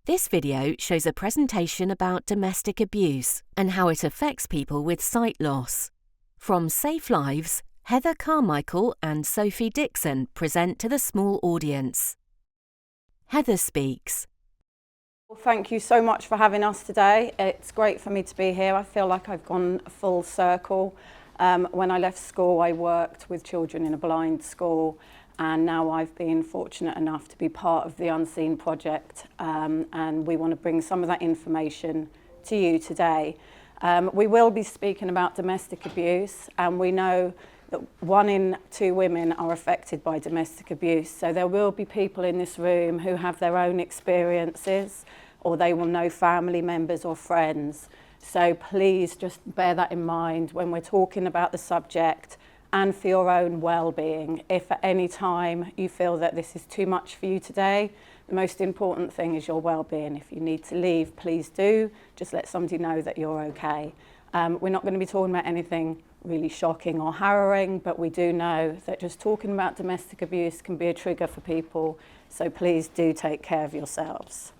This video shows a presentation about domestic abuse and how it affects people with sight loss. From SafeLives, Heather Carmichael and Sophie Dixon present to the small audience. Heather speaks. Well, thank you so much for having us today. It's great for me to be here. I feel like I've gone full circle. When I left school, I worked with children in a blind school, and now I've been fortunate enough to be part of the Unseen project, and we want to bring some of that information to you today. We will be speaking about domestic abuse, and we know that 1 in 2 women are affected by domestic abuse. So there will be people in this room who have their own experiences, or they will know family members or friends. So please just bear that in mind when we're talking about the subject, and for your own well-being. If at any time you feel that this is too much for you today, the most important thing is your well-being. If you need to leave, please do. Just let somebody know that you're okay. We're not going to be talking about anything really shocking or harrowing, but we do know that just talking about domestic abuse can be a trigger for people, so please do take care of yourselves.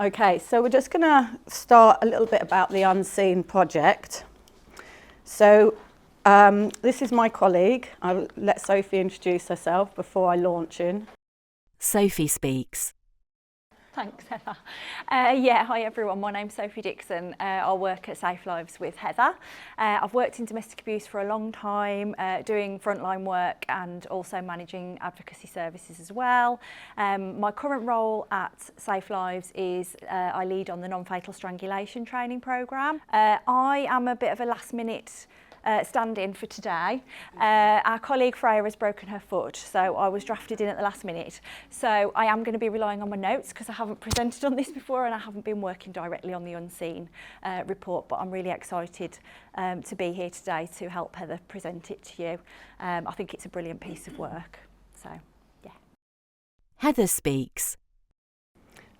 Okay, so we're just going to start a little bit about the Unseen project. So this is my colleague. I'll let Sophie introduce herself before I launch in. Sophie speaks. Thanks, Heather. Hi everyone, my name's Sophie Dixon. I work at SafeLives with Heather. I've worked in domestic abuse for a long time, doing frontline work and also managing advocacy services as well. My current role at SafeLives is I lead on the non-fatal strangulation training programme. I am a bit of a last minute stand-in for today. Our colleague Freya has broken her foot, so I was drafted in at the last minute. So I am going to be relying on my notes because I haven't presented on this before and I haven't been working directly on the Unseen report, but I'm really excited to be here today to help Heather present it to you. I think it's a brilliant piece of work, so yeah. Heather speaks.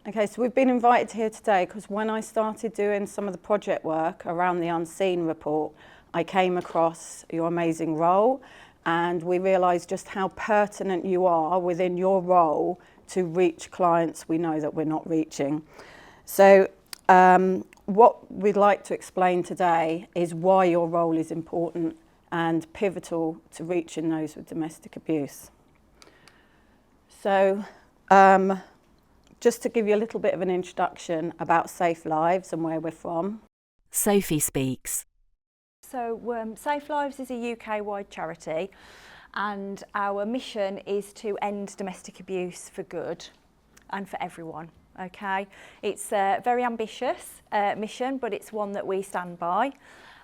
Okay, so we've been invited here today because when I started doing some of the project work around the Unseen report, I came across your amazing role, and we realised just how pertinent you are within your role to reach clients we know that we're not reaching. So what we'd like to explain today is why your role is important and pivotal to reaching those with domestic abuse. So just to give you a little bit of an introduction about SafeLives and where we're from. Sophie speaks. So SafeLives is a UK-wide charity, and our mission is to end domestic abuse for good and for everyone. Okay, it's a very ambitious mission, but it's one that we stand by.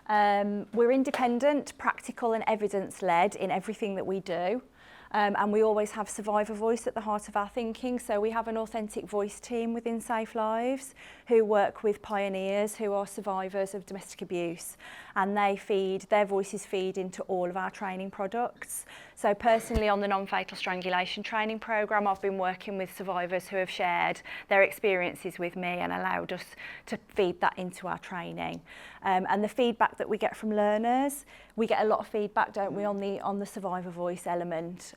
We're independent, practical and evidence-led in everything that we do. And we always have survivor voice at the heart of our thinking. So we have an authentic voice team within SafeLives who work with pioneers who are survivors of domestic abuse, and their voices feed into all of our training products. So personally on the non-fatal strangulation training programme, I've been working with survivors who have shared their experiences with me and allowed us to feed that into our training. And the feedback that we get from learners, we get a lot of feedback, don't we, on the survivor voice element.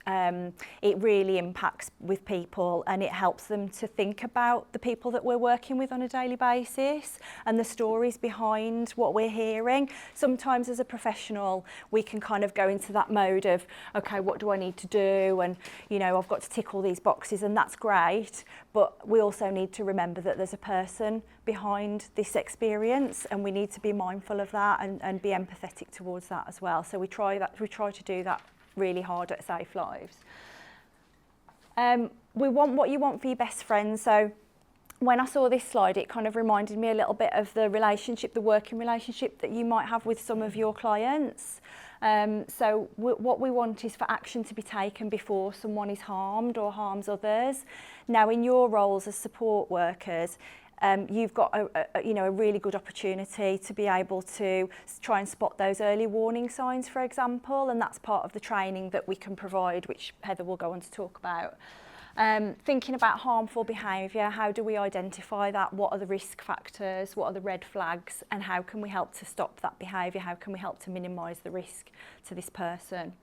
It really impacts with people, and it helps them to think about the people that we're working with on a daily basis and the stories behind what we're hearing. Sometimes as a professional, we can kind of go into that mode of, okay, what do I need to do? And, you know, I've got to tick all these boxes, and that's great. But we also need to remember that there's a person behind this experience, and we need to be mindful of that and be empathetic towards that as well. So we try to do that really hard at SafeLives. We want what you want for your best friends. So when I saw this slide, it kind of reminded me a little bit of the relationship, the working relationship that you might have with some of your clients. So what we want is for action to be taken before someone is harmed or harms others. Now, in your roles as support workers, you've got a really good opportunity to be able to try and spot those early warning signs, for example, and that's part of the training that we can provide, which Heather will go on to talk about. Thinking about harmful behaviour, how do we identify that? What are the risk factors? What are the red flags? And how can we help to stop that behaviour? How can we help to minimise the risk to this person?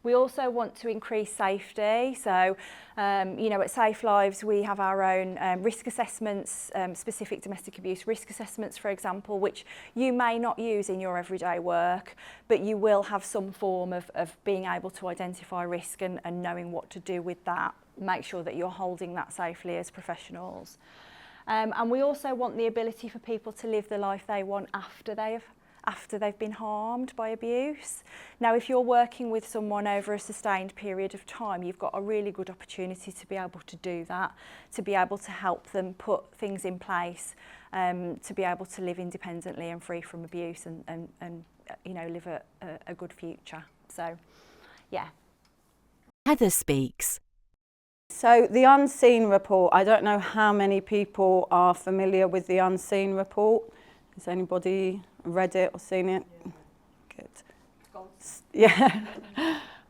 We also want to increase safety. So, you know, at SafeLives, we have our own risk assessments, specific domestic abuse risk assessments, for example, which you may not use in your everyday work, but you will have some form of being able to identify risk and knowing what to do with that. Make sure that you're holding that safely as professionals. And we also want the ability for people to live the life they want after they've been harmed by abuse. Now, if you're working with someone over a sustained period of time, you've got a really good opportunity to be able to do that, to be able to help them put things in place, to be able to live independently and free from abuse and you know, live a good future. So, yeah. Heather speaks. So the Unseen Report, I don't know how many people are familiar with the Unseen Report. Has anybody read it or seen it? Yeah. Good. Yeah.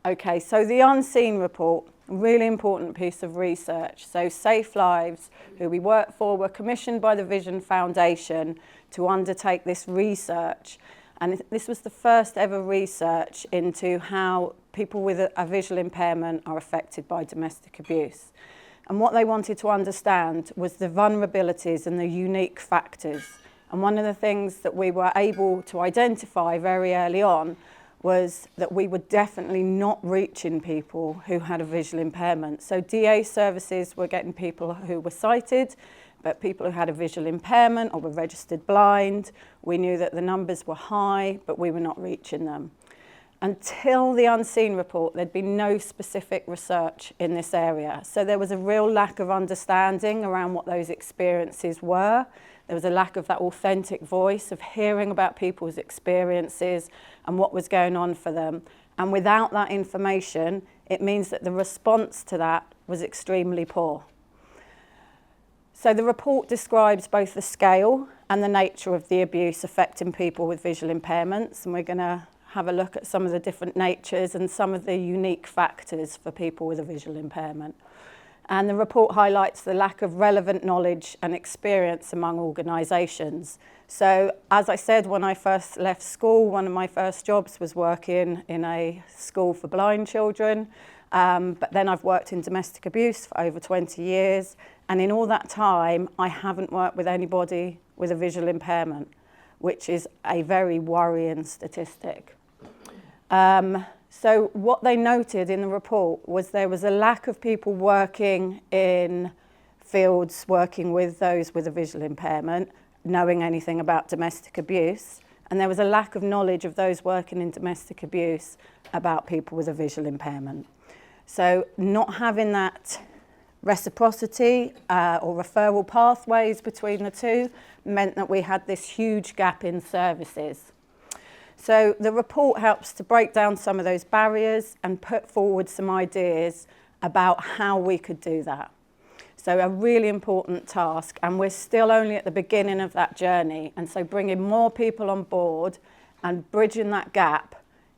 Okay, so the Unseen Report, really important piece of research. So SafeLives, who we work for, were commissioned by the Vision Foundation to undertake this research. And this was the first ever research into how people with a visual impairment are affected by domestic abuse. And what they wanted to understand was the vulnerabilities and the unique factors. And one of the things that we were able to identify very early on was that we were definitely not reaching people who had a visual impairment. So DA services were getting people who were sighted, but people who had a visual impairment or were registered blind, we knew that the numbers were high, but we were not reaching them. Until the Unseen Report, there'd been no specific research in this area. So there was a real lack of understanding around what those experiences were. There was a lack of that authentic voice of hearing about people's experiences and what was going on for them. And without that information, it means that the response to that was extremely poor. So the report describes both the scale and the nature of the abuse affecting people with visual impairments, and we're going to have a look at some of the different natures and some of the unique factors for people with a visual impairment. And the report highlights the lack of relevant knowledge and experience among organisations. So, as I said, when I first left school, one of my first jobs was working in a school for blind children. But then I've worked in domestic abuse for over 20 years. And in all that time, I haven't worked with anybody with a visual impairment, which is a very worrying statistic. So what they noted in the report was there was a lack of people working in fields working with those with a visual impairment, knowing anything about domestic abuse. And there was a lack of knowledge of those working in domestic abuse about people with a visual impairment. So not having that reciprocity or referral pathways between the two meant that we had this huge gap in services. So the report helps to break down some of those barriers and put forward some ideas about how we could do that. So a really important task, and we're still only at the beginning of that journey. And so bringing more people on board and bridging that gap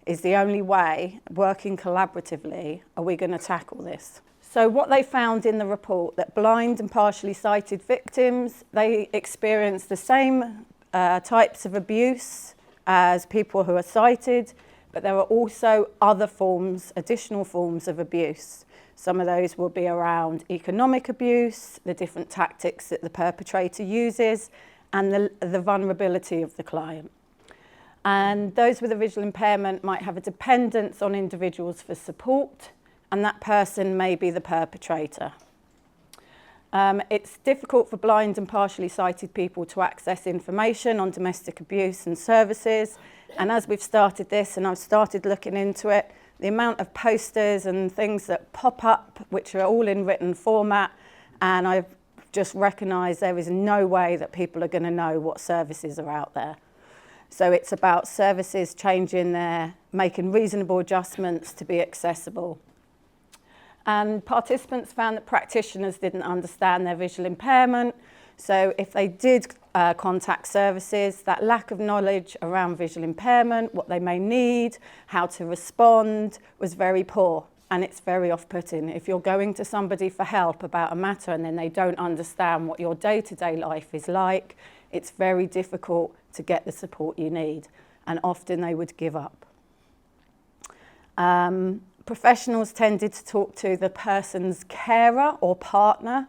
is the only way, working collaboratively, are we going to tackle this. So what they found in the report, that blind and partially sighted victims, they experience the same types of abuse as people who are sighted, but there are also other forms, additional forms of abuse. Some of those will be around economic abuse, the different tactics that the perpetrator uses, and the vulnerability of the client. And those with a visual impairment might have a dependence on individuals for support, and that person may be the perpetrator. It's difficult for blind and partially sighted people to access information on domestic abuse and services. And as we've started this and I've started looking into it, the amount of posters and things that pop up, which are all in written format, and I've just recognised there is no way that people are going to know what services are out there. So it's about services changing making reasonable adjustments to be accessible. And participants found that practitioners didn't understand their visual impairment. So if they did contact services, that lack of knowledge around visual impairment, what they may need, how to respond, was very poor. And it's very off-putting. If you're going to somebody for help about a matter and then they don't understand what your day-to-day life is like, it's very difficult to get the support you need. And often they would give up. Professionals tended to talk to the person's carer or partner,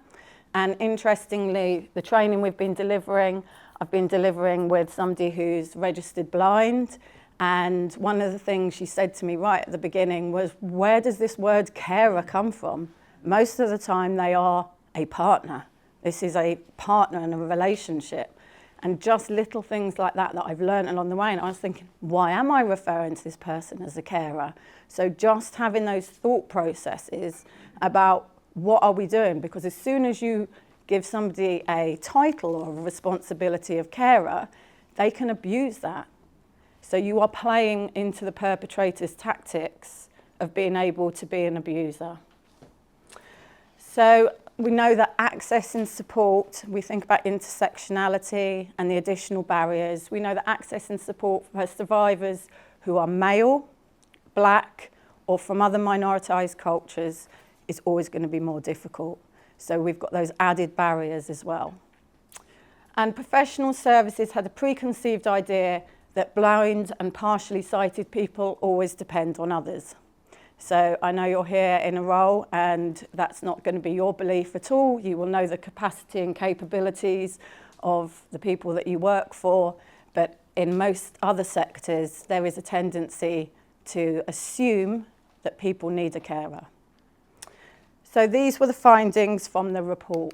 and interestingly, the training we've been delivering, I've been delivering with somebody who's registered blind, and one of the things she said to me right at the beginning was, where does this word carer come from? Most of the time they are a partner. This is a partner in a relationship. And just little things like that I've learned along the way. And I was thinking, why am I referring to this person as a carer? So just having those thought processes about what are we doing? Because as soon as you give somebody a title or a responsibility of carer, they can abuse that. So you are playing into the perpetrator's tactics of being able to be an abuser. So we know that access and support, we think about intersectionality and the additional barriers. We know that access and support for survivors who are male, black, or from other minoritized cultures is always going to be more difficult. So we've got those added barriers as well. And professional services had a preconceived idea that blind and partially sighted people always depend on others. So I know you're here in a role and that's not going to be your belief at all. You will know the capacity and capabilities of the people that you work for, but in most other sectors there is a tendency to assume that people need a carer. So these were the findings from the report.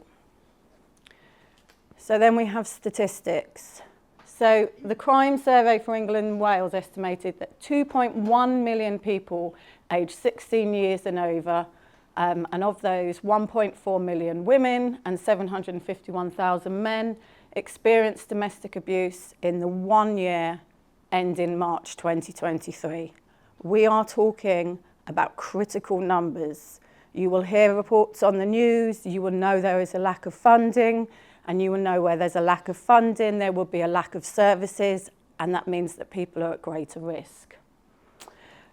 So then we have statistics. So the Crime Survey for England and Wales estimated that 2.1 million people aged 16 years and over, and of those 1.4 million women and 751,000 men experienced domestic abuse in the 1 year ending March 2023. We are talking about critical numbers. You will hear reports on the news, you will know there is a lack of funding, and you will know where there's a lack of funding, there will be a lack of services, and that means that people are at greater risk.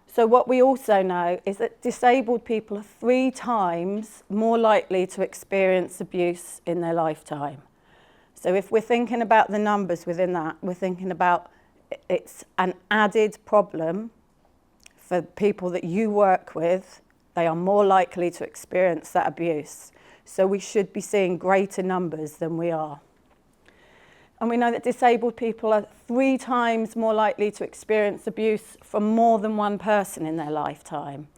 So what we also know is that disabled people are 3 times more likely to experience abuse in their lifetime. So if we're thinking about the numbers within that, we're thinking about it's an added problem for people that you work with. They are more likely to experience that abuse. So we should be seeing greater numbers than we are. And we know that disabled people are 3 times more likely to experience abuse from more than one person in their lifetime.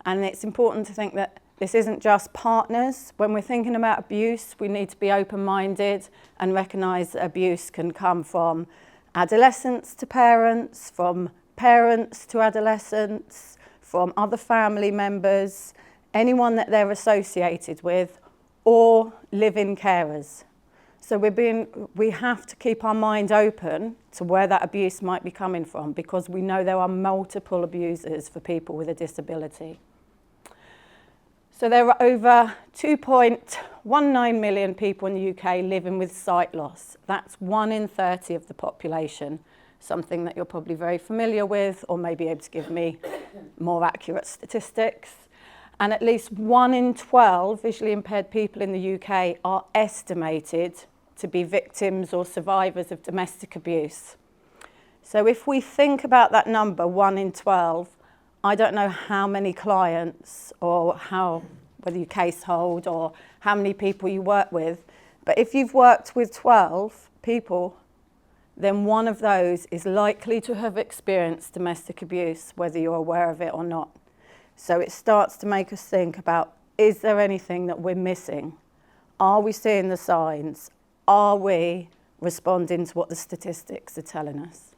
And it's important to think that this isn't just partners. When we're thinking about abuse, we need to be open-minded and recognise that abuse can come from adolescents to parents, from parents to adolescents, from other family members, anyone that they're associated with, or live-in carers. So we have to keep our mind open to where that abuse might be coming from, because we know there are multiple abusers for people with a disability. So there are over 2.19 million people in the UK living with sight loss. That's 1 in 30 of the population, something that you're probably very familiar with, or may be able to give me more accurate statistics. And at least 1 in 12 visually impaired people in the UK are estimated to be victims or survivors of domestic abuse. So if we think about that number, 1 in 12, I don't know how many clients or whether you case hold or how many people you work with, but if you've worked with 12 people, then one of those is likely to have experienced domestic abuse, whether you're aware of it or not. So it starts to make us think about, is there anything that we're missing? Are we seeing the signs? Are we responding to what the statistics are telling us?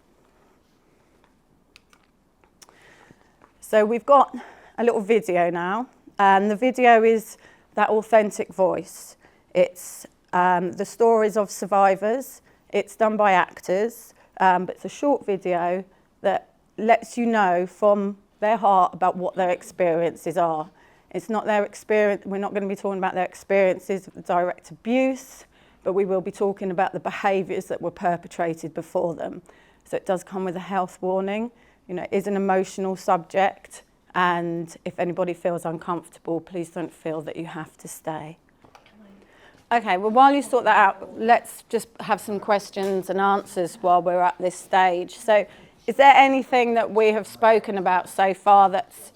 So we've got a little video now, and the video is that authentic voice. It's the stories of survivors. It's done by actors, but it's a short video that lets you know from their heart about what their experiences are. It's not their experience, we're not going to be talking about their experiences of the direct abuse, but we will be talking about the behaviours that were perpetrated before them. So it does come with a health warning. You know, it is an emotional subject, and if anybody feels uncomfortable, please don't feel that you have to stay. Okay, well, while you sort that out, let's just have some questions and answers while we're at this stage. So is there anything that we have spoken about so far that's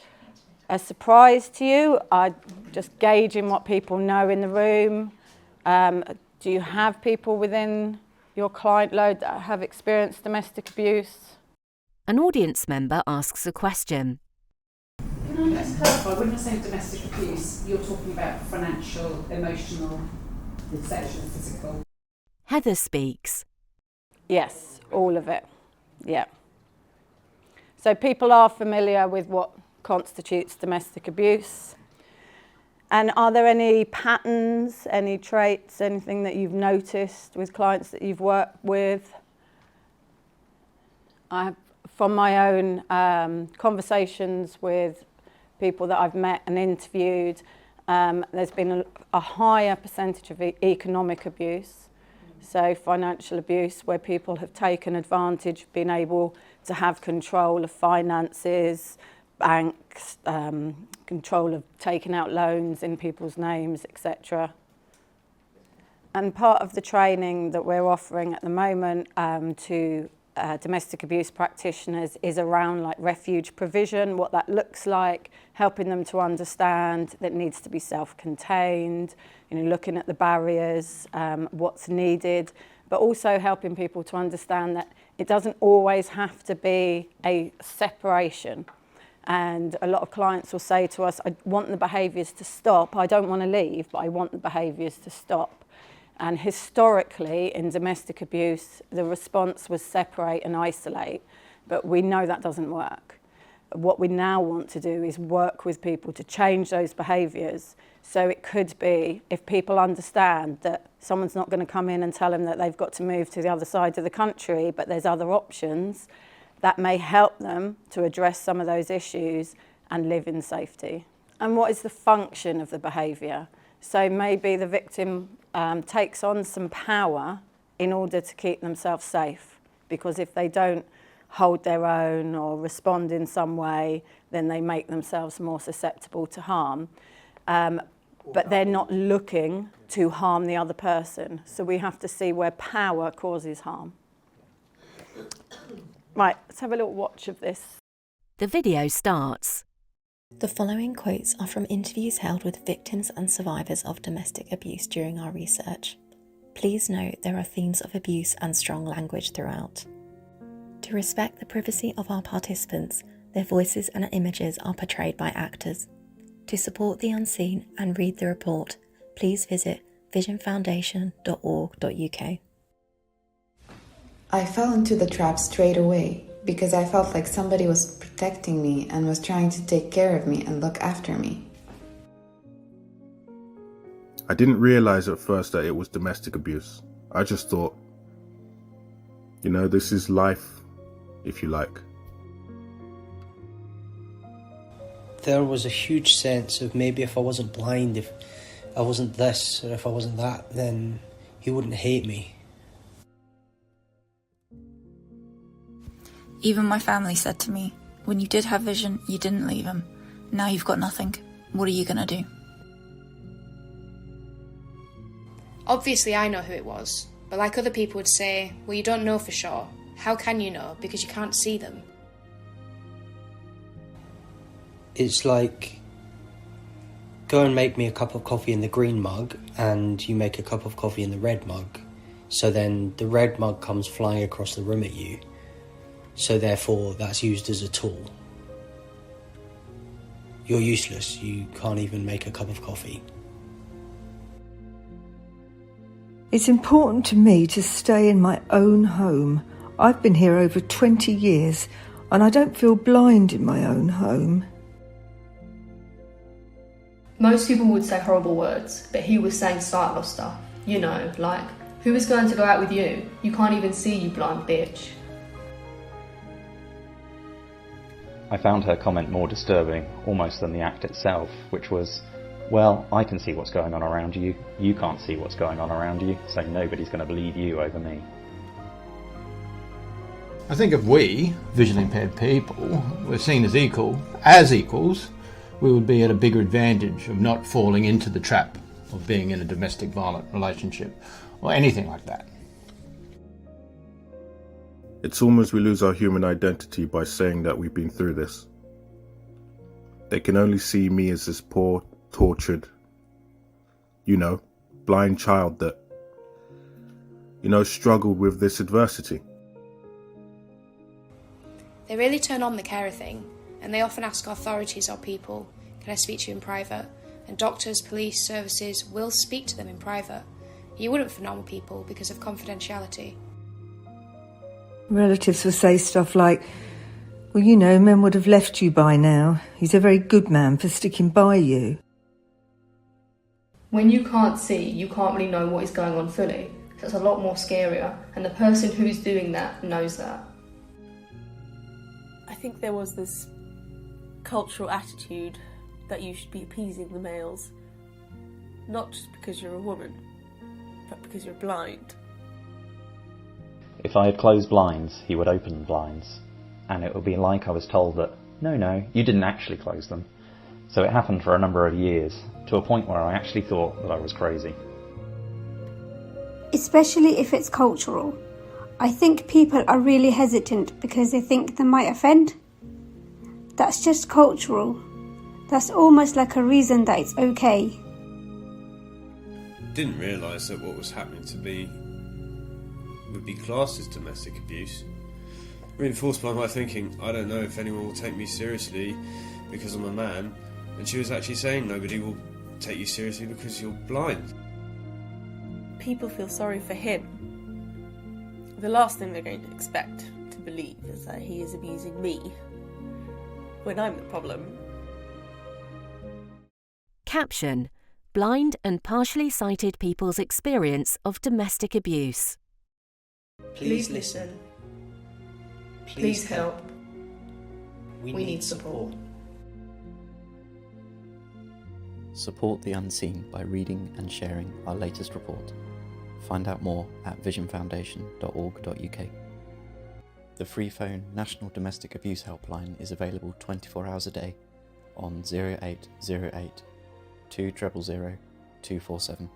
a surprise to you? I just gauging what people know in the room. Do you have people within your client load that have experienced domestic abuse? An audience member asks a question. Can I just clarify, when you're saying domestic abuse, you're talking about financial, emotional, sexual, physical? Heather speaks. Yes, all of it, yeah. So people are familiar with what constitutes domestic abuse. And are there any patterns, any traits, anything that you've noticed with clients that you've worked with? From my own conversations with people that I've met and interviewed, there's been a higher percentage of economic abuse. So financial abuse, where people have taken advantage of being able to have control of finances, banks, control of taking out loans in people's names, etc. And part of the training that we're offering at the moment to domestic abuse practitioners is around like refuge provision, what that looks like, helping them to understand that it needs to be self-contained, looking at the barriers, what's needed, but also helping people to understand that it doesn't always have to be a separation. And a lot of clients will say to us, I want the behaviours to stop. I don't want to leave, but I want the behaviours to stop. And historically, in domestic abuse, the response was separate and isolate. But we know that doesn't work. What we now want to do is work with people to change those behaviours. So it could be, if people understand that someone's not going to come in and tell them that they've got to move to the other side of the country, but there's other options, that may help them to address some of those issues and live in safety. And what is the function of the behaviour? So maybe the victim takes on some power in order to keep themselves safe, because if they don't hold their own or respond in some way, then they make themselves more susceptible to harm. But they're not looking to harm the other person. So we have to see where power causes harm. Right, let's have a little watch of this. The video starts. The following quotes are from interviews held with victims and survivors of domestic abuse during our research. Please note there are themes of abuse and strong language throughout. To respect the privacy of our participants, their voices and images are portrayed by actors. To support the unseen and read the report, please visit visionfoundation.org.uk. I fell into the trap straight away because I felt like somebody was protecting me and was trying to take care of me and look after me. I didn't realize at first that it was domestic abuse. I just thought, this is life, if you like. There was a huge sense of maybe if I wasn't blind, if I wasn't this or if I wasn't that, then he wouldn't hate me. Even my family said to me, when you did have vision, you didn't leave him. Now you've got nothing. What are you going to do? Obviously I know who it was, but like other people would say, well, you don't know for sure. How can you know? Because you can't see them. It's like, go and make me a cup of coffee in the green mug, and you make a cup of coffee in the red mug. So then the red mug comes flying across the room at you. So therefore, that's used as a tool. You're useless. You can't even make a cup of coffee. It's important to me to stay in my own home. I've been here over 20 years, and I don't feel blind in my own home. Most people would say horrible words, but he was saying sight loss stuff. Like, who is going to go out with you? You can't even see, you blind bitch. I found her comment more disturbing, almost than the act itself, which was, well, I can see what's going on around you, you can't see what's going on around you, so nobody's going to believe you over me. I think if we, visually impaired people, were seen as equals, we would be at a bigger advantage of not falling into the trap of being in a domestic violent relationship or anything like that. It's almost we lose our human identity by saying that we've been through this. They can only see me as this poor, tortured, blind child that, struggled with this adversity. They really turn on the carer thing, and they often ask authorities or people, "Can I speak to you in private?" And doctors, police, services will speak to them in private. You wouldn't for normal people because of confidentiality. Relatives will say stuff like, well, men would have left you by now. He's a very good man for sticking by you. When you can't see, you can't really know what is going on fully. So it's a lot more scarier, and the person who's doing that knows that. I think there was this cultural attitude that you should be appeasing the males, not just because you're a woman, but because you're blind. If I had closed blinds, he would open blinds, and it would be like I was told that, no, you didn't actually close them. So it happened for a number of years, to a point where I actually thought that I was crazy. Especially if it's cultural. I think people are really hesitant because they think they might offend. That's just cultural. That's almost like a reason that it's okay. Didn't realise that what was happening to me would be classed as domestic abuse. Reinforced by my thinking, I don't know if anyone will take me seriously because I'm a man, and she was actually saying nobody will take you seriously because you're blind. People feel sorry for him. The last thing they're going to expect to believe is that he is abusing me, when I'm the problem. Caption: Blind and partially sighted people's experience of domestic abuse. Please listen. Please help. We need support. Support the unseen by reading and sharing our latest report. Find out more at visionfoundation.org.uk. The free phone National Domestic Abuse Helpline is available 24 hours a day on 0808 200 247.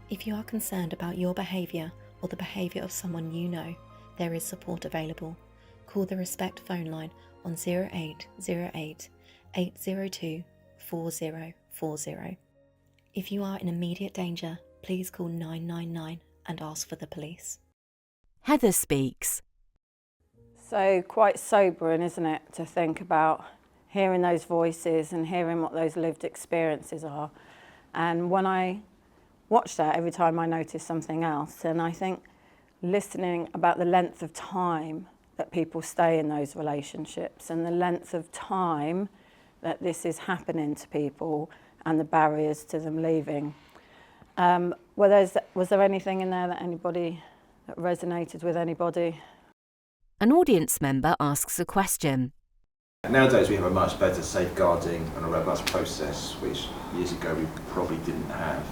If you are concerned about your behaviour or the behaviour of someone you know, there is support available. Call the Respect phone line on 0808 802 4040. If you are in immediate danger, please call 999 and ask for the police. Heather speaks. So quite sobering, isn't it, to think about hearing those voices and hearing what those lived experiences are. And when I watch that, every time I notice something else, and I think listening about the length of time that people stay in those relationships and the length of time that this is happening to people and the barriers to them leaving. Was there anything in there that resonated with anybody? An audience member asks a question. Nowadays we have a much better safeguarding and a robust process, which years ago we probably didn't have.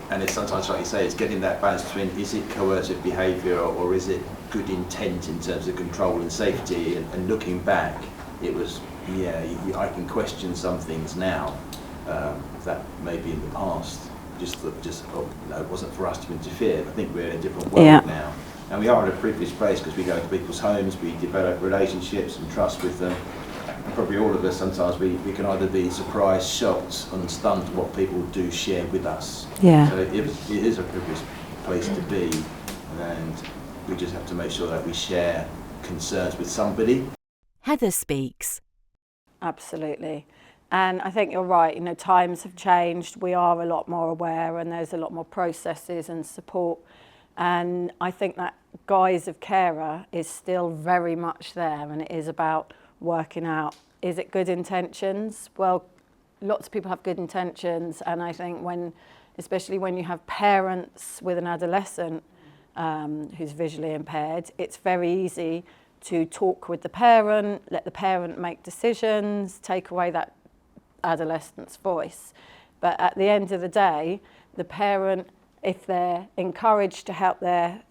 And it's sometimes, like you say, it's getting that balance between, is it coercive behaviour or is it good intent in terms of control and safety? And looking back, it was, I can question some things now that maybe in the past it wasn't for us to interfere. I think we're in a different world now. And we are in a privileged place because we go to people's homes, we develop relationships and trust with them. And probably all of us, sometimes we can either be surprised, shocked and stunned at what people do share with us. Yeah. So it is a privileged place to be, and we just have to make sure that we share concerns with somebody. Heather speaks. Absolutely. And I think you're right, times have changed, we are a lot more aware and there's a lot more processes and support. And I think that guise of carer is still very much there, and it is about working out, is it good intentions? Well, lots of people have good intentions, and I think especially when you have parents with an adolescent who's visually impaired, it's very easy to talk with the parent, let the parent make decisions, take away that adolescent's voice. But at the end of the day, the parent, if they're encouraged to help their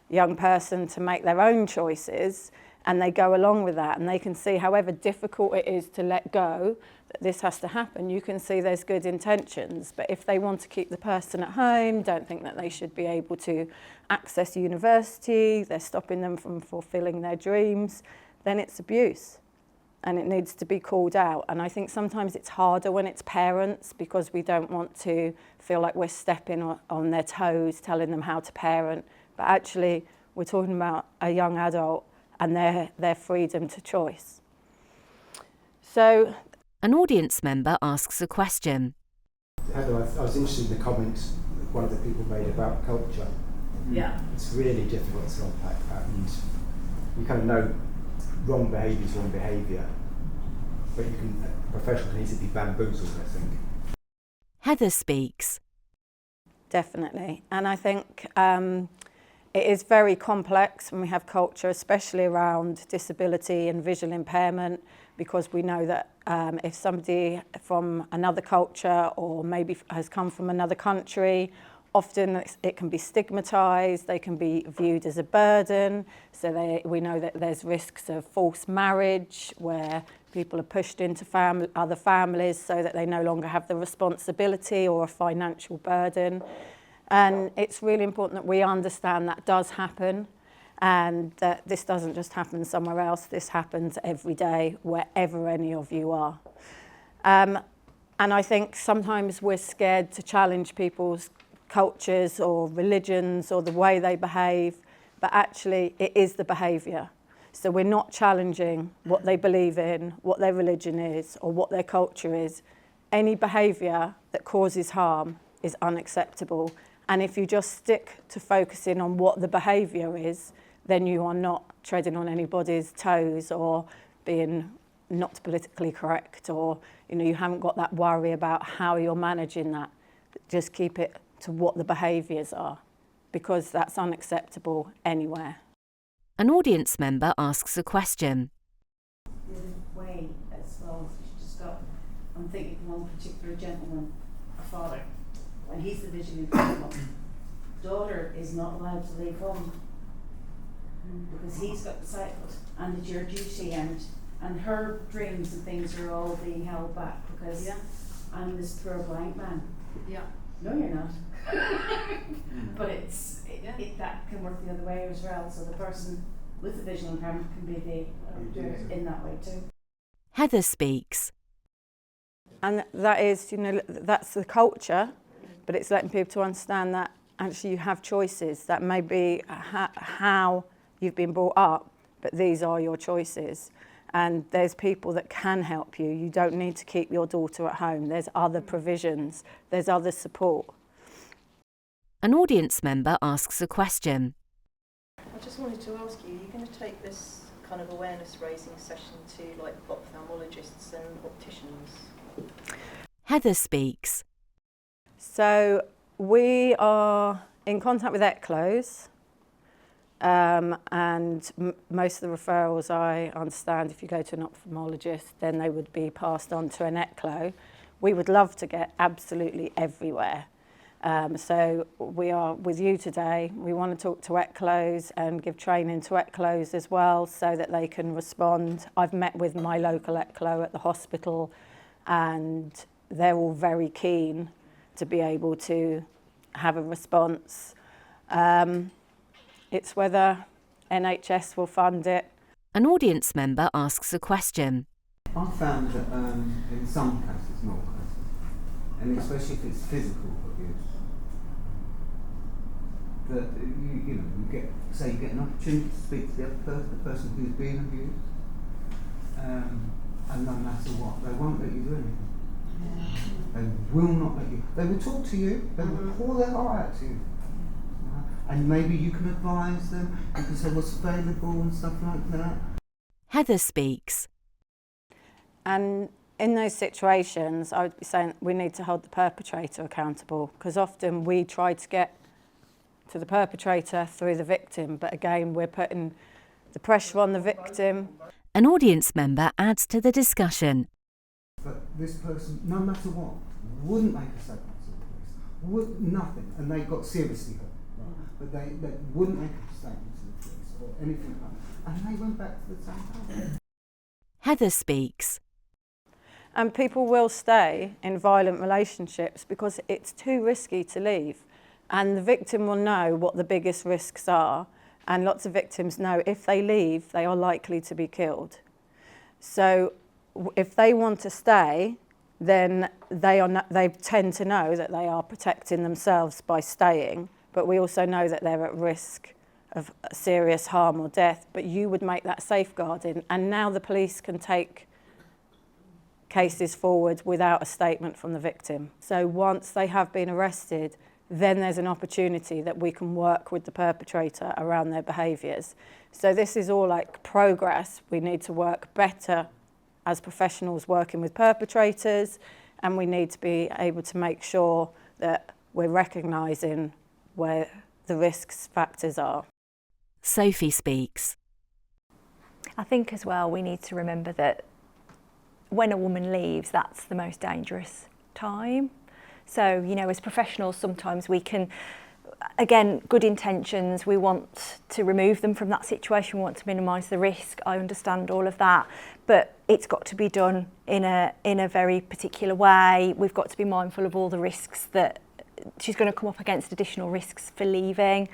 young person to make their own choices, and they go along with that, and they can see however difficult it is to let go, that this has to happen, you can see there's good intentions. But if they want to keep the person at home, don't think that they should be able to access university, they're stopping them from fulfilling their dreams, then it's abuse. and it needs to be called out. And I think sometimes it's harder when it's parents, because we don't want to feel like we're stepping on their toes, telling them how to parent. But actually, we're talking about a young adult and their freedom to choice. So, an audience member asks a question. Heather, I was interested in the comments one of the people made about culture. Yeah. It's really difficult to unpack that, and you kind of know wrong behaviour is wrong behaviour, but you can, a professional can easily be bamboozled, I think. Heather speaks. Definitely. And I think it is very complex when we have culture, especially around disability and visual impairment, because we know that if somebody from another culture or maybe has come from another country, often it can be stigmatised, they can be viewed as a burden. So we know that there's risks of forced marriage, where people are pushed into other families so that they no longer have the responsibility or a financial burden. And it's really important that we understand that does happen, and that this doesn't just happen somewhere else. This happens every day, wherever any of you are. And I think sometimes we're scared to challenge people's cultures or religions or the way they behave, but actually it is the behaviour. So we're not challenging what they believe in, what their religion is, or what their culture is. Any behaviour that causes harm is unacceptable. And if you just stick to focusing on what the behaviour is, then you are not treading on anybody's toes or being not politically correct, or you haven't got that worry about how you're managing that. Just keep it to what the behaviours are, because that's unacceptable anywhere. An audience member asks a question. The way as well, she just got, I'm thinking of one particular gentleman, a father, when he's the visually impaired, daughter is not allowed to leave home because he's got disabled, and it's your duty, and her dreams and things are all being held back because I'm this poor blind man. Yeah. No, you're not. But that can work the other way as well. So the person with the visual impairment can be the in that way too. Heather speaks. And that is, that's the culture, but it's letting people to understand that actually you have choices. That may be how you've been brought up, but these are your choices. And there's people that can help you. You don't need to keep your daughter at home. There's other provisions. There's other support. An audience member asks a question. I just wanted to ask you, you're going to take this kind of awareness raising session to like ophthalmologists and opticians? Heather speaks. So we are in contact with ECLOs, and most of the referrals, I understand, if you go to an ophthalmologist, then they would be passed on to an ECLO. We would love to get absolutely everywhere. So we are with you today. We want to talk to ECLOs and give training to ECLOs as well, so that they can respond. I've met with my local ECLO at the hospital, and they're all very keen to be able to have a response. It's whether NHS will fund it. An audience member asks a question. I found that in some cases, not cases, and especially if it's physical abuse, that you get an opportunity to speak to the person who's being abused, and no matter what, they won't let you do anything. They will not let you. They will talk to you. They will pour their heart out to you. And maybe you can advise them. You can say what's available and stuff like that. Heather speaks. And in those situations, I would be saying we need to hold the perpetrator accountable, because often we try to get to the perpetrator through the victim, but again, we're putting the pressure on the victim. An audience member adds to the discussion. But this person, no matter what, wouldn't make a statement to the police. Nothing. And they got seriously hurt. But they wouldn't make a statement to the police or anything like that. And they went back to the same house. Heather speaks. And people will stay in violent relationships because it's too risky to leave. And the victim will know what the biggest risks are. And lots of victims know if they leave, they are likely to be killed. So if they want to stay, then they tend to know that they are protecting themselves by staying, but we also know that they're at risk of serious harm or death. But you would make that safeguarding, and now the police can take cases forward without a statement from the victim. So once they have been arrested, then there's an opportunity that we can work with the perpetrator around their behaviours. So this is all like progress. We need to work better as professionals working with perpetrators, and we need to be able to make sure that we're recognising where the risk factors are. Sophie speaks. I think as well we need to remember that when a woman leaves, that's the most dangerous time. So, you know, as professionals, sometimes we can, again, good intentions, we want to remove them from that situation, we want to minimise the risk. I understand all of that, but it's got to be done in a very particular way. We've got to be mindful of all the risks that she's going to come up against, additional risks for leaving.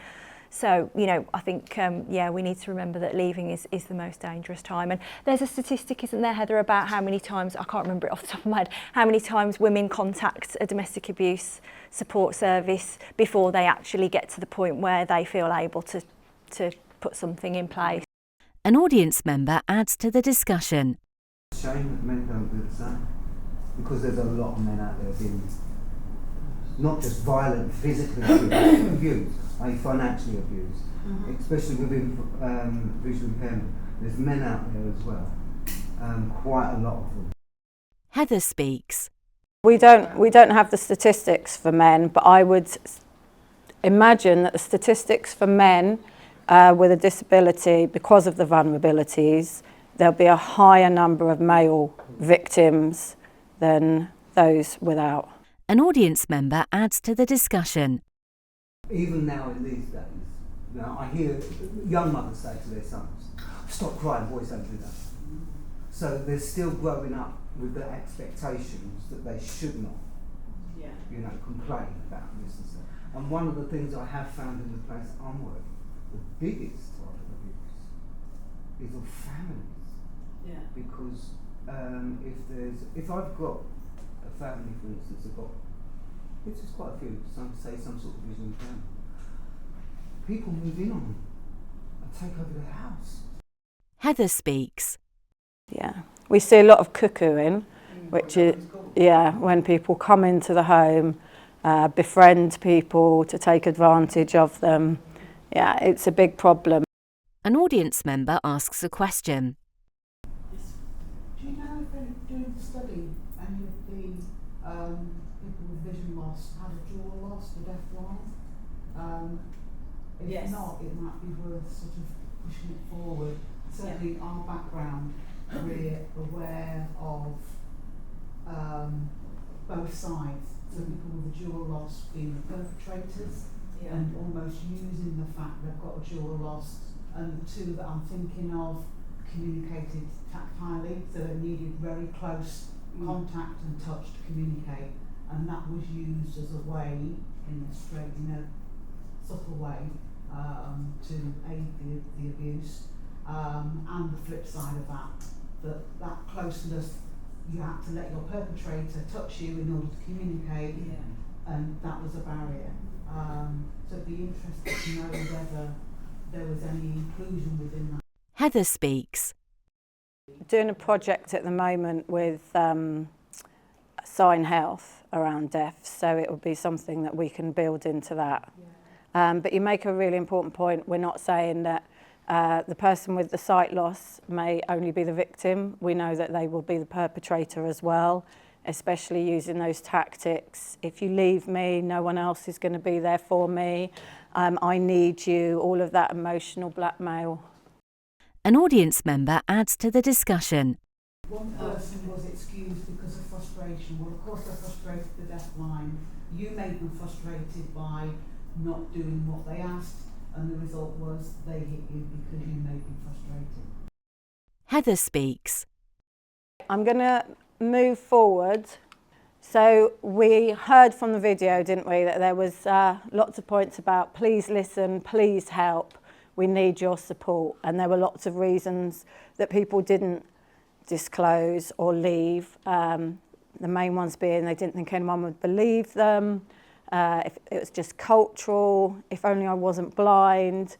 So, you know, I think, yeah, we need to remember that leaving is the most dangerous time. And there's a statistic, isn't there, Heather, about how many times, I can't remember it off the top of my head, how many times women contact a domestic abuse support service before they actually get to the point where they feel able to put something in place. An audience member adds to the discussion. Shame that men don't do the same, because there's a lot of men out there being not just violent, physically abused, i.e. financially abused, especially within visual impairment. There's men out there as well, quite a lot of them. Heather speaks. We don't have the statistics for men, but I would imagine that the statistics for men with a disability, because of the vulnerabilities, there'll be a higher number of male victims than those without. An audience member adds to the discussion. Even now in these days, now I hear young mothers say to their sons, "Stop crying, boys don't do that." So they're still growing up with the expectations that they should not, complain about this and that. And one of the things I have found in the place I'm working, the biggest type of abuse is of families. Yeah. Because if I've got a family, for instance, which is quite a few, some sort of visual impairment, people move in on them and take over their house. Heather speaks. Yeah, we see a lot of cuckooing, which is, when people come into the home, befriend people to take advantage of them. Yeah, it's a big problem. An audience member asks a question. Do you know if they're doing the study, any of the people with vision loss had a jaw loss, the deafblind? If not, it might be worth sort of pushing it forward. Certainly our background, we're aware of both sides. So people with a jaw loss being the perpetrators and almost using the fact they've got a jaw loss. And the two that I'm thinking of communicated tactilely, so they needed very close contact and touch to communicate, and that was used as a way, in a subtle way, to aid the abuse. And the flip side of that closeness, you had to let your perpetrator touch you in order to communicate, and that was a barrier. So it'd be interesting to know whether there was any inclusion within that. Heather speaks. Doing a project at the moment with Sign Health around deaf, so it will be something that we can build into that. But you make a really important point. We're not saying that the person with the sight loss may only be the victim. We know that they will be the perpetrator as well, especially using those tactics. If you leave me, no one else is going to be there for me. I need you, all of that emotional blackmail. An audience member adds to the discussion. One person was excused because of frustration. Well, of course they're frustrated, the deafblind. You made them frustrated by not doing what they asked, and the result was they hit you because you made them frustrated. Heather speaks. I'm going to move forward. So we heard from the video, didn't we, that there was lots of points about please listen, please help, we need your support. And there were lots of reasons that people didn't disclose or leave. The main ones being they didn't think anyone would believe them, if it was just cultural, if only I wasn't blind,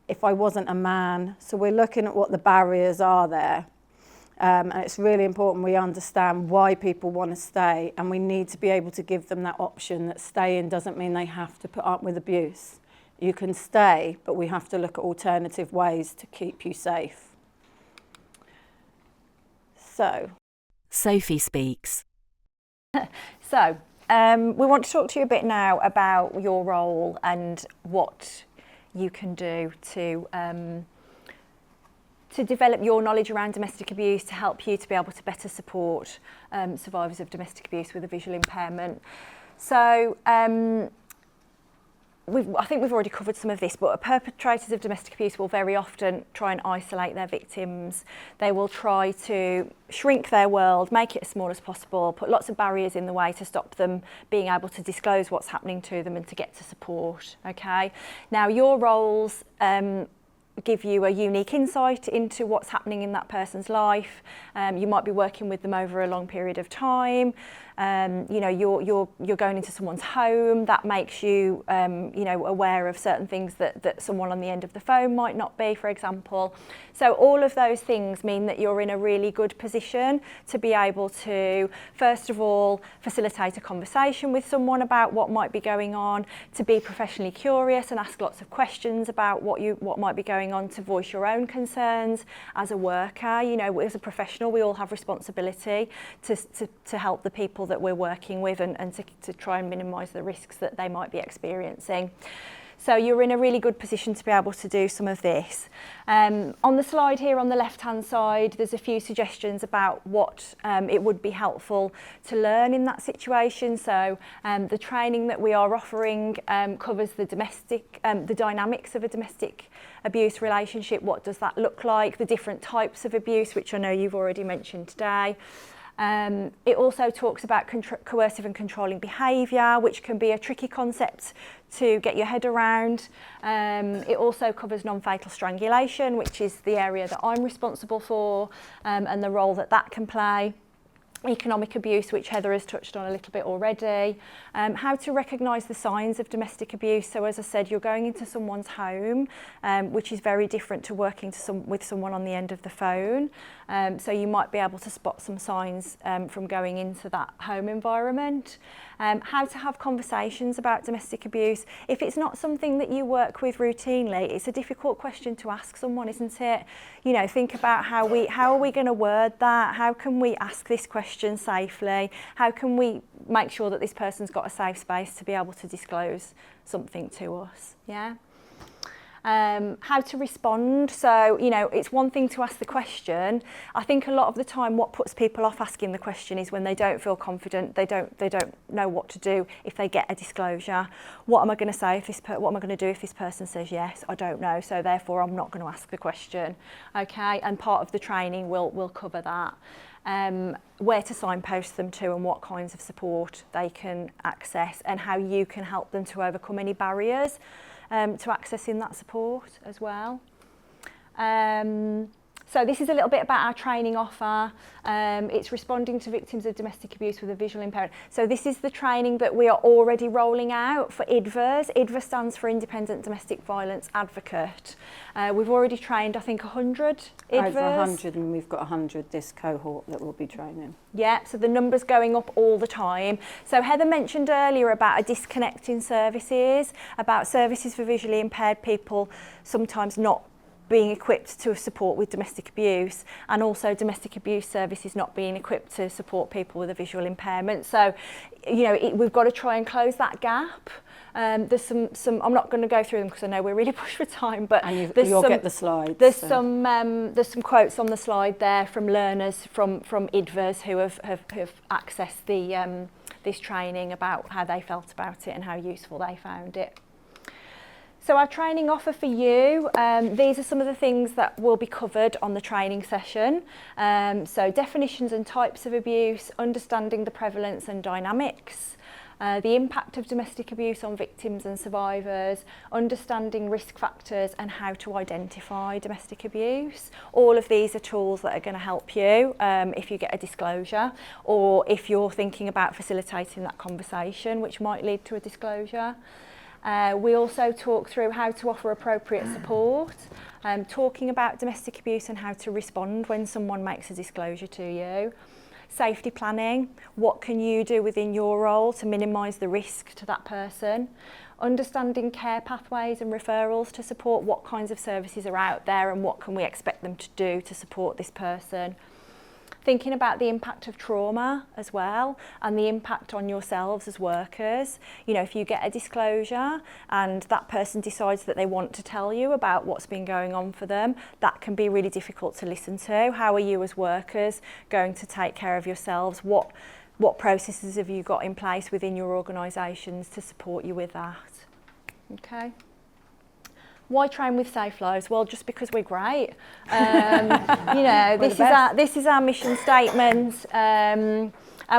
if I wasn't a man. So we're looking at what the barriers are there. And it's really important we understand why people want to stay, and we need to be able to give them that option that staying doesn't mean they have to put up with abuse. You can stay, but we have to look at alternative ways to keep you safe. So, Sophie speaks. So, we want to talk to you a bit now about your role and what you can do to develop your knowledge around domestic abuse to help you to be able to better support survivors of domestic abuse with a visual impairment. So, I think we've already covered some of this, but perpetrators of domestic abuse will very often try and isolate their victims. They will try to shrink their world, make it as small as possible, put lots of barriers in the way to stop them being able to disclose what's happening to them and to get to support, okay? Now, your roles give you a unique insight into what's happening in that person's life. You might be working with them over a long period of time. You know, you're going into someone's home. That makes you, you know, aware of certain things that someone on the end of the phone might not be, for example. So all of those things mean that you're in a really good position to be able to, first of all, facilitate a conversation with someone about what might be going on, to be professionally curious and ask lots of questions about what might be going on, to voice your own concerns as a worker. You know, as a professional, we all have responsibility to help the people that we're working with and to try and minimise the risks that they might be experiencing. So you're in a really good position to be able to do some of this. On the slide here on the left-hand side, there's a few suggestions about what it would be helpful to learn in that situation. So the training that we are offering covers the dynamics of a domestic abuse relationship. What does that look like? The different types of abuse, which I know you've already mentioned today. It also talks about coercive and controlling behaviour, which can be a tricky concept to get your head around. It also covers non-fatal strangulation, which is the area that I'm responsible for, and the role that that can play. Economic abuse, which Heather has touched on a little bit already. How to recognise the signs of domestic abuse. So as I said, you're going into someone's home, which is very different to working with someone on the end of the phone. So you might be able to spot some signs from going into that home environment. How to have conversations about domestic abuse. If it's not something that you work with routinely, it's a difficult question to ask someone, isn't it? You know, think about how are we going to word that? How can we ask this question safely? How can we make sure that this person's got a safe space to be able to disclose something to us? Yeah. How to respond. So, you know, it's one thing to ask the question. I think a lot of the time what puts people off asking the question is when they don't feel confident, they don't know what to do if they get a disclosure. What am I going to say what am I going to do if this person says yes? I don't know, so therefore I'm not going to ask the question. Okay, and part of the training will cover that. Where to signpost them to and what kinds of support they can access and how you can help them to overcome any barriers to accessing that support as well. So this is a little bit about our training offer. It's responding to victims of domestic abuse with a visual impairment. So this is the training that we are already rolling out for IDVAs. IDVA stands for Independent Domestic Violence Advocate. We've already trained, I think, 100 IDVAs. Over 100, and we've got 100 this cohort that we'll be training. Yeah, so the number's going up all the time. So Heather mentioned earlier about a disconnect in services, about services for visually impaired people sometimes not being equipped to support with domestic abuse, and also domestic abuse services not being equipped to support people with a visual impairment. So, you know, we've got to try and close that gap. There's some. I'm not going to go through them because I know we're really pushed for time. But you'll get the slides. There's some quotes on the slide there from learners from IDVAs who have accessed the this training about how they felt about it and how useful they found it. So our training offer for you, these are some of the things that will be covered on the training session. So definitions and types of abuse, understanding the prevalence and dynamics, the impact of domestic abuse on victims and survivors, understanding risk factors and how to identify domestic abuse. All of these are tools that are going to help you if you get a disclosure, or if you're thinking about facilitating that conversation, which might lead to a disclosure. We also talk through how to offer appropriate support, talking about domestic abuse and how to respond when someone makes a disclosure to you. Safety planning, what can you do within your role to minimise the risk to that person? Understanding care pathways and referrals to support what kinds of services are out there and what can we expect them to do to support this person. Thinking about the impact of trauma as well, and the impact on yourselves as workers. You know, if you get a disclosure and that person decides that they want to tell you about what's been going on for them, that can be really difficult to listen to. How are you as workers going to take care of yourselves? What processes have you got in place within your organisations to support you with that? Okay. Why train with SafeLives? Well, just because we're great. You know, this is our mission statement, and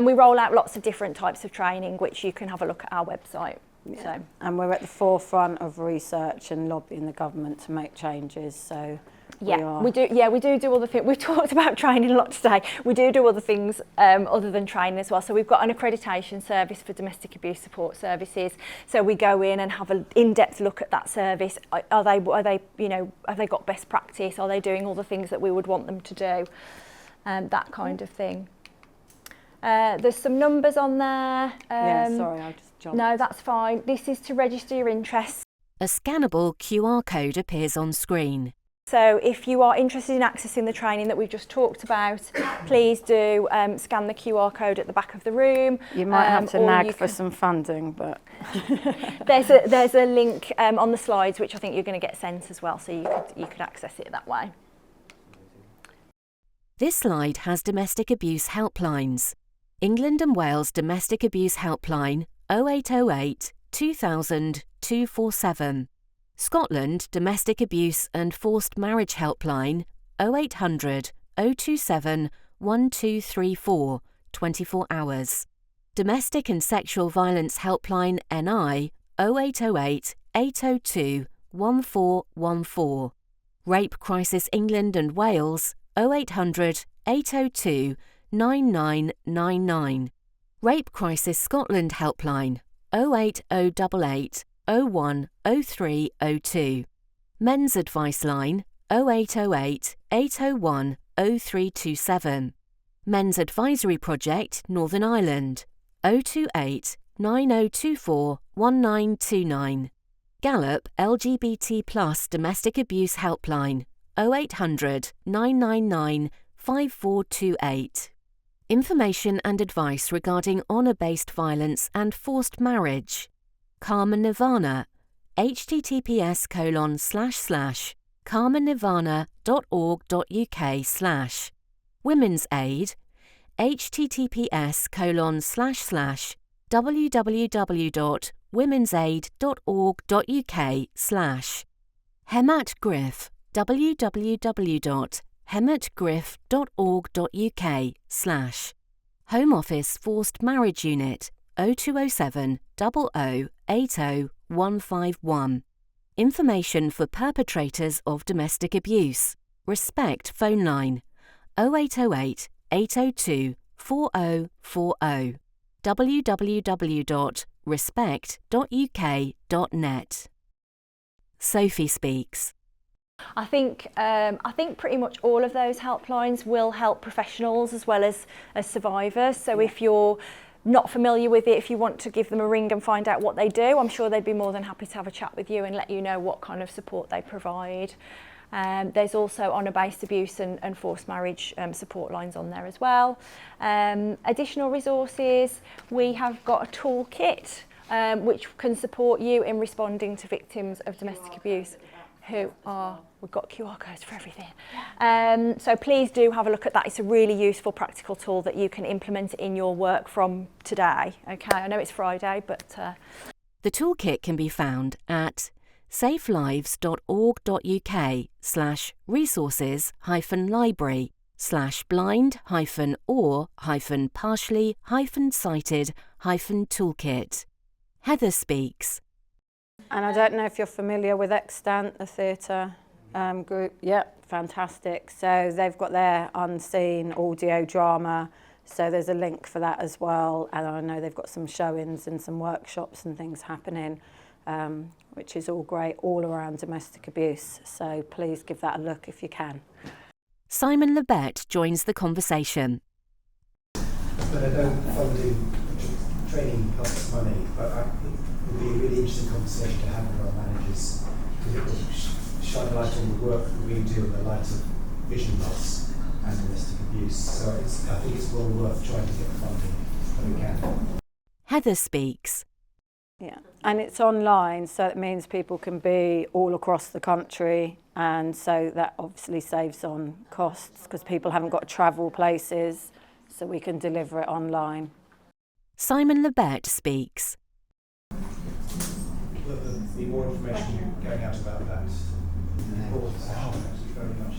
we roll out lots of different types of training, which you can have a look at our website. Yeah. So. And we're at the forefront of research and lobbying the government to make changes. So we do all the things. We've talked about training a lot today. We do other things other than training as well. So we've got an accreditation service for domestic abuse support services. So we go in and have an in-depth look at that service. Are they you know, have they got best practice? Are they doing all the things that we would want them to do? That kind of thing. There's some numbers on there. Sorry, I just jumped. No, that's fine. This is to register your interest. A scannable QR code appears on screen. So if you are interested in accessing the training that we've just talked about, please do scan the QR code at the back of the room. You might have to nag for some funding, but there's a link on the slides which I think you're going to get sent as well, so you could access it that way. This slide has domestic abuse helplines. England and Wales Domestic Abuse Helpline 0808 2000 247. Scotland Domestic Abuse and Forced Marriage Helpline 0800 027 1234, 24 hours. Domestic and Sexual Violence Helpline NI 0808 802 1414. Rape Crisis England and Wales 0800 802 9999. Rape Crisis Scotland Helpline 08088 01 0302. Men's Advice Line 0808 801 0327. Men's Advisory Project Northern Ireland 028 9024 1929. Gallup LGBT+ Domestic Abuse Helpline 0800 999 5428. Information and advice regarding honour-based violence and forced marriage. Karma Nirvana, https://karmanirvana.org.uk/. Women's Aid, https://www.womensaid.org.uk/. Hemat Griff, www.hematgriff.org.uk/. Home Office Forced Marriage Unit 0207 00 80 151. Information for perpetrators of domestic abuse. Respect phone line 0808 802 4040. www.respect.uk.net. Sophie speaks. I think pretty much all of those helplines will help professionals as well as survivors. So if you're not familiar with it, if you want to give them a ring and find out what they do, I'm sure they'd be more than happy to have a chat with you and let you know what kind of support they provide. There's also honour-based abuse and forced marriage support lines on there as well. Additional resources, we have got a toolkit which can support you in responding to victims of domestic abuse we've got QR codes for everything. So please do have a look at that. It's a really useful practical tool that you can implement in your work from today. Okay, I know it's Friday, but... The toolkit can be found at safelives.org.uk/resources-library/blind-or-partially-sighted-. Toolkit. Heather speaks. And I don't know if you're familiar with Extant, the theatre group. Yep, fantastic. So they've got their unseen audio drama. So there's a link for that as well. And I know they've got some showings and some workshops and things happening, which is all great, all around domestic abuse. So please give that a look if you can. Simon Lebet joins the conversation. But I know funding training costs money, but it would be a really interesting conversation to have with our managers, because it will shine light on the work that we do in the light of vision loss and domestic abuse. So I think it's well worth trying to get funding when we can. Heather speaks. Yeah, and it's online, so it means people can be all across the country, and so that obviously saves on costs because people haven't got to travel places, so we can deliver it online. Simon Lebet speaks. Will there be more information going out about that? Thank you very much.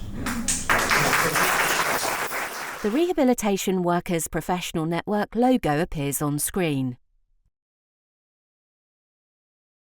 The Rehabilitation Workers Professional Network logo appears on screen.